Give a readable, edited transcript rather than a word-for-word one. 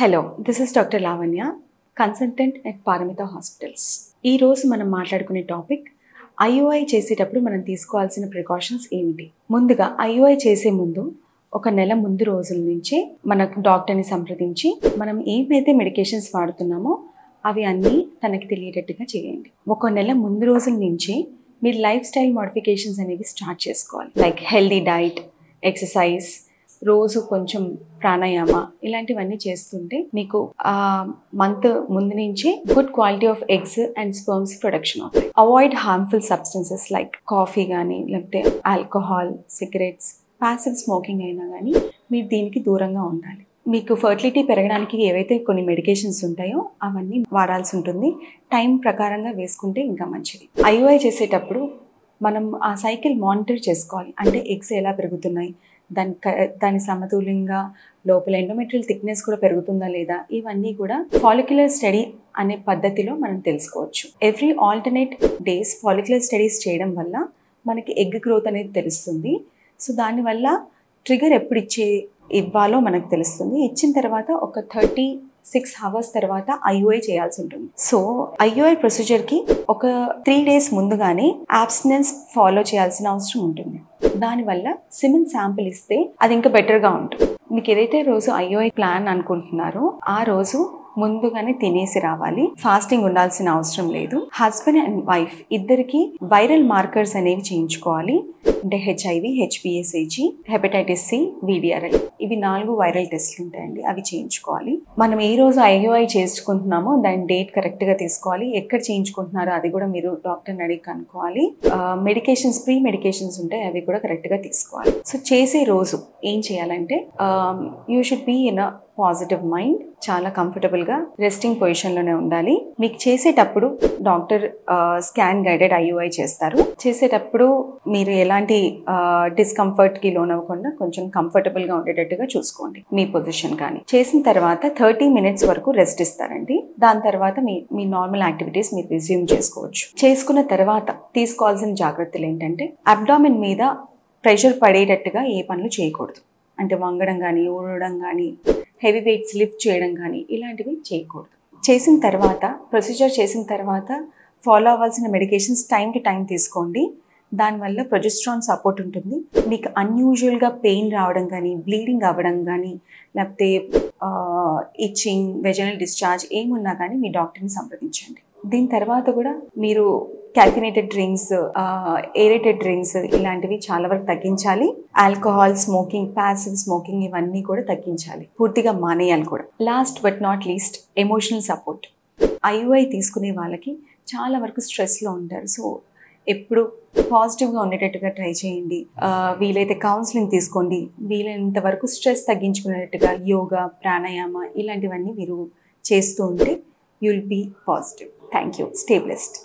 Hello, this is doctor Lavanya, consultant at Paramita hospitals. ఈరోజు మనం మాట్లాడుకునే టాపిక్ ఐయుఐ చేసేటప్పుడు మనం తీసుకోవాల్సిన ప్రికాషన్స్ ఏమిటి. ముందుగా ఐయుఐ చేసే ముందు ఒక నెల ముందు రోజుల నుంచే మన డాక్టర్ని సంప్రదించి మనం ఏమైతే మెడికేషన్స్ వాడుతున్నామో అవి అన్నీ తనకి తెలియేటట్టుగా చేయండి. ఒక నెల ముందు రోజుల నుంచే మీరు లైఫ్ స్టైల్ మోడిఫికేషన్స్ అనేవి స్టార్ట్ చేసుకోవాలి. లైక్ హెల్దీ డైట్, ఎక్సర్సైజ్, రోజు కొంచెం ప్రాణాయామ, ఇలాంటివన్నీ చేస్తుంటే మీకు ఆ మంత్ ముందు నుంచి good quality of eggs and sperms production అవుతాయి. Avoid harmful substances like coffee కానీ, లేకపోతే ఆల్కహాల్, సిగరెట్స్, ప్యాసివ్ స్మోకింగ్ అయినా కానీ మీరు దీనికి దూరంగా ఉండాలి. మీకు ఫర్టిలిటీ పెరగడానికి ఏవైతే కొన్ని మెడికేషన్స్ ఉంటాయో అవన్నీ వాడాల్సి ఉంటుంది. టైం ప్రకారంగా వేసుకుంటే ఇంకా మంచిది. ఐయుఐ చేసేటప్పుడు మనం ఆ సైకిల్ మానిటర్ చేసుకోవాలి. అంటే ఎగ్స్ ఎలా పెరుగుతున్నాయి, దాని సమతుల్యంగా లోపల ఎండోమెట్రియల్ థిక్నెస్ కూడా పెరుగుతుందా లేదా, ఇవన్నీ కూడా ఫాలిక్యులర్ స్టడీ అనే పద్ధతిలో మనం తెలుసుకోవచ్చు. Every alternate days follicular studies చేయడం వల్ల మనకి ఎగ్ గ్రోత్ అనేది తెలుస్తుంది. సో దానివల్ల ట్రిగర్ ఎప్పుడు ఇవ్వాలో మనకు తెలుస్తుంది. ఇచ్చిన తర్వాత ఒక 36 hours తర్వాత ఐయుఐ చేయాల్సి ఉంటుంది. సో ఐయుఐ ప్రొసీజర్కి ఒక 3 days ముందుగానే అబ్స్టినెన్స్ ఫాలో చేయాల్సిన అవసరం ఉంటుంది. దానివల్ల సిమెన్ శాంపిల్ ఇస్తే అది ఇంకా బెటర్గా ఉంటుంది. మీకు ఏదైతే రోజు ఐయుఐ ప్లాన్ అనుకుంటున్నారో ఆ రోజు ముందుగానే తినేసి రావాలి. ఫాస్టింగ్ ఉండాల్సిన అవసరం లేదు. హస్బెండ్ అండ్ వైఫ్ ఇద్దరికి వైరల్ మార్కర్స్ అనేవి చేయించుకోవాలి. అంటే హెచ్ఐవి, హెచ్పిఎస్ఏజీ, హెపటైటిస్ సి, విడిఆర్ఎల్, ఇవి 4 వైరల్ టెస్ట్లు ఉంటాయండి. అవి చేయించుకోవాలి. మనం ఏ రోజు ఐయుఐ చేసుకుంటున్నామో దాని డేట్ కరెక్ట్గా తీసుకోవాలి. ఎక్కడ చేయించుకుంటున్నారో అది కూడా మీరు డాక్టర్ని అడిగి కనుక్కోవాలి. మెడికేషన్స్, ప్రీ మెడికేషన్స్ ఉంటాయి, అవి కూడా కరెక్ట్గా తీసుకోవాలి. సో చేసే రోజు ఏం చేయాలంటే you should be in a positive mind, చాలా కంఫర్టబుల్గా రెస్టింగ్ పొజిషన్లోనే ఉండాలి. మీకు చేసేటప్పుడు డాక్టర్ స్కాన్ గైడెడ్ ఐయుఐ చేస్తారు. చేసేటప్పుడు మీరు ఎలాంటి డిస్కంఫర్ట్కి లోనవ్వకుండా కొంచెం కంఫర్టబుల్గా ఉండేటట్టుగా చూసుకోండి మీ పొజిషన్. కానీ చేసిన తర్వాత 30 minutes వరకు రెస్ట్ ఇస్తారండి. దాని తర్వాత మీ నార్మల్ యాక్టివిటీస్ మీరు రిజ్యూమ్ చేసుకోవచ్చు. చేసుకున్న తర్వాత తీసుకోవాల్సిన జాగ్రత్తలు ఏంటంటే అబ్డామిన్ మీద ప్రెషర్ పడేటట్టుగా ఏ పనులు చేయకూడదు. అంటే వంగడం కానీ, ఊడడం కానీ, హెవీ వెయిట్స్ లిఫ్ట్ చేయడం కానీ ఇలాంటివి చేయకూడదు. చేసిన తర్వాత ప్రొసీజర్ చేసిన తర్వాత ఫాలో అవ్వాల్సిన మెడికేషన్స్ టైం టు టైం తీసుకోండి. దానివల్ల ప్రొజెస్ట్రాన్ సపోర్ట్ ఉంటుంది. మీకు అన్యూజువల్గా పెయిన్ రావడం కానీ, బ్లీడింగ్ అవ్వడం కానీ, లేకపోతే ఇచ్చింగ్, వెజనల్ డిశ్చార్జ్ ఏమున్నా కానీ మీ డాక్టర్ని సంప్రదించండి. దీని తర్వాత కూడా మీరు క్యాఫినేటెడ్ డ్రింక్స్, ఏరేటెడ్ డ్రింక్స్ ఇలాంటివి చాలా వరకు తగ్గించాలి. ఆల్కహాల్, స్మోకింగ్, ప్యాసివ్ స్మోకింగ్ ఇవన్నీ కూడా తగ్గించాలి. పూర్తిగా మానేయాలి కూడా. Last but not least emotional support. IUI తీసుకునే వాళ్ళకి చాలా వరకు స్ట్రెస్లో ఉంటారు. సో ఎప్పుడు పాజిటివ్గా ఉండేటట్టుగా ట్రై చేయండి. వీలైతే కౌన్సిలింగ్ తీసుకోండి. వీలైనంత వరకు స్ట్రెస్ తగ్గించుకునేటట్టుగా యోగా, ప్రాణాయామ ఇలాంటివన్నీ మీరు చేస్తూ ఉంటే you'll be positive. Thank you. Stay blessed.